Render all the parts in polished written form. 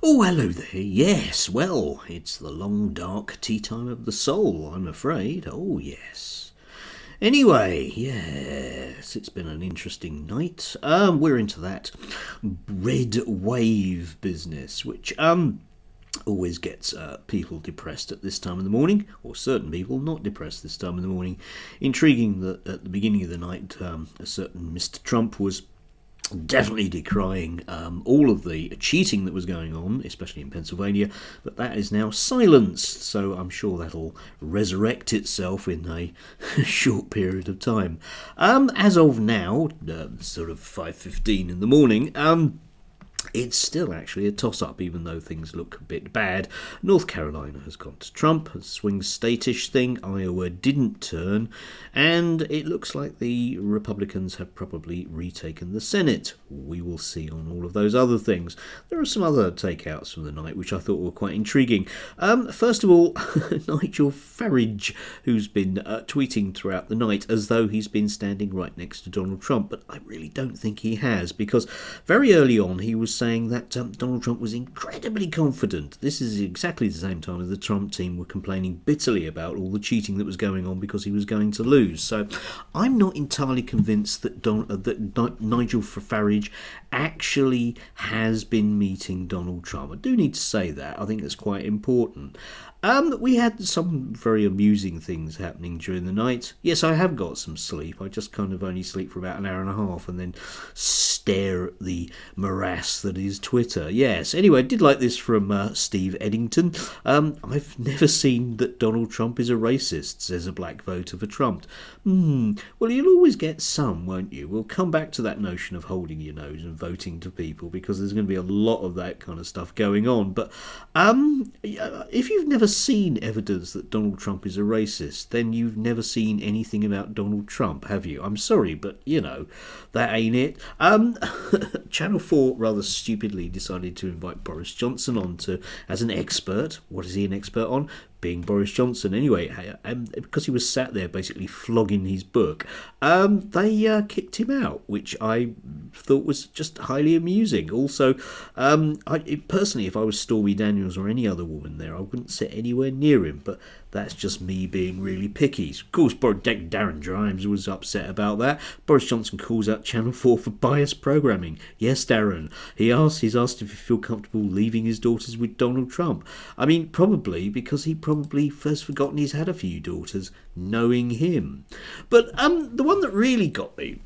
Oh, hello there. Yes, well, it's the long, dark tea time of the soul, I'm afraid. Oh, yes. Anyway, yes, it's been an interesting night. We're into that red wave business, which always gets people depressed at this time of the morning, or certain people not depressed this time of the morning. Intriguing that at the beginning of the night, a certain Mr. Trump was definitely decrying all of the cheating that was going on, especially in Pennsylvania, but that is now silenced, so I'm sure that'll resurrect itself in a short period of time. As of now, sort of 5:15 in the morning, it's still actually a toss-up, even though things look a bit bad. North Carolina has gone to Trump, a swing state-ish thing. Iowa didn't turn, and it looks like the Republicans have probably retaken the Senate. We will see on all of those other things. There are some other takeouts from the night which I thought were quite intriguing. First of all, Nigel Farage, who's been tweeting throughout the night as though he's been standing right next to Donald Trump, but I really don't think he has, because very early on he was saying that Donald Trump was incredibly confident. This is exactly the same time as the Trump team were complaining bitterly about all the cheating that was going on because he was going to lose. So I'm not entirely convinced that Nigel Farage actually has been meeting Donald Trump. I do need to say that. I think that's quite important. We had some very amusing things happening during the night. Yes, I have got some sleep. I just kind of only sleep for about an hour and a half and then stare at the morass that is Twitter. Yes, anyway, I did like this from Steve Eddington. I've never seen that Donald Trump is a racist, says a black voter for Trump. Well, you'll always get some, won't you? We'll come back to that notion of holding your nose and voting to people, because there's going to be a lot of that kind of stuff going on. But if you've never seen evidence that Donald Trump is a racist, then you've never seen anything about Donald Trump, have you? I'm sorry, but, that ain't it. Channel 4 rather stupidly decided to invite Boris Johnson on as an expert. What is he an expert on? Being Boris Johnson anyway, because he was sat there basically flogging his book, they kicked him out, which I thought was just highly amusing. Also, personally, if I was Stormy Daniels or any other woman there, I wouldn't sit anywhere near him, but that's just me being really picky. Of course, Darren Drimes was upset about that. Boris Johnson calls out Channel 4 for biased programming. Yes, Darren. He's asked if he feel comfortable leaving his daughters with Donald Trump. I mean, probably, because he probably first forgotten he's had a few daughters, knowing him. But the one that really got me,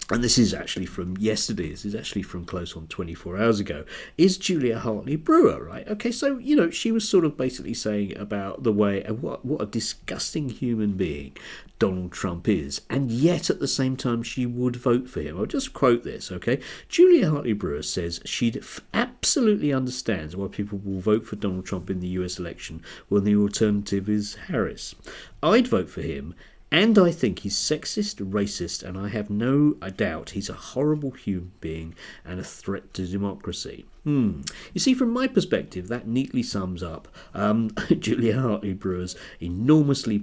and this is actually from yesterday, this is actually from close on 24 hours ago, is Julia Hartley-Brewer, right? Okay, so, she was sort of basically saying about the way, what a disgusting human being Donald Trump is, and yet at the same time she would vote for him. I'll just quote this, okay? Julia Hartley-Brewer says she absolutely understands why people will vote for Donald Trump in the US election when the alternative is Harris. I'd vote for him, and I think he's sexist, racist, and I have no doubt he's a horrible human being and a threat to democracy. You see, from my perspective, that neatly sums up Julia Hartley-Brewer's enormously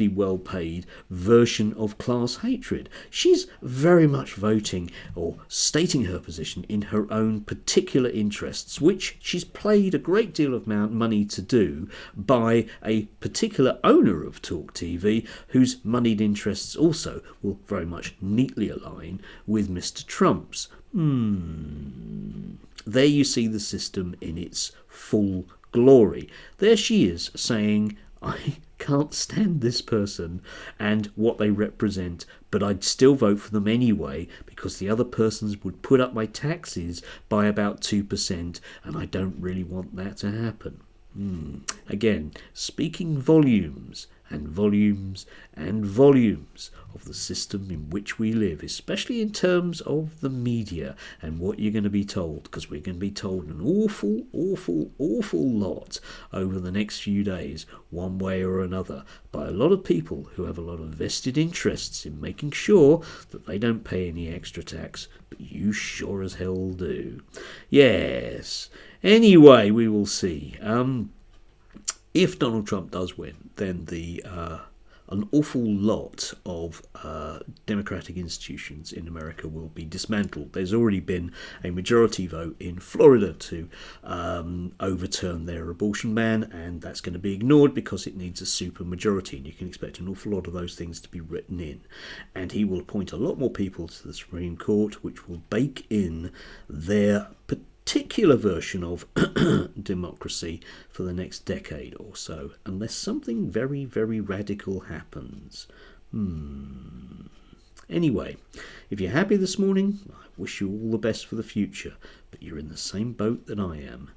well-paid version of class hatred. She's very much voting or stating her position in her own particular interests, which she's paid a great deal of money to do by a particular owner of Talk TV, whose moneyed interests also will very much neatly align with Mr. Trump's. There you see the system in its full glory. There she is saying, I can't stand this person and what they represent, but I'd still vote for them anyway because the other persons would put up my taxes by about 2%, and I don't really want that to happen. Again, speaking volumes and volumes and volumes of the system in which we live, especially in terms of the media and what you're going to be told, because we're going to be told an awful lot over the next few days, one way or another, by a lot of people who have a lot of vested interests in making sure that they don't pay any extra tax, but you sure as hell do. Yes. Anyway, we will see. If Donald Trump does win, then the an awful lot of democratic institutions in America will be dismantled. There's already been a majority vote in Florida to overturn their abortion ban, and that's going to be ignored because it needs a supermajority, and you can expect an awful lot of those things to be written in. And he will appoint a lot more people to the Supreme Court, which will bake in their particular version of democracy for the next decade or so, unless something very, very radical happens. Anyway, if you're happy this morning, I wish you all the best for the future, but you're in the same boat that I am.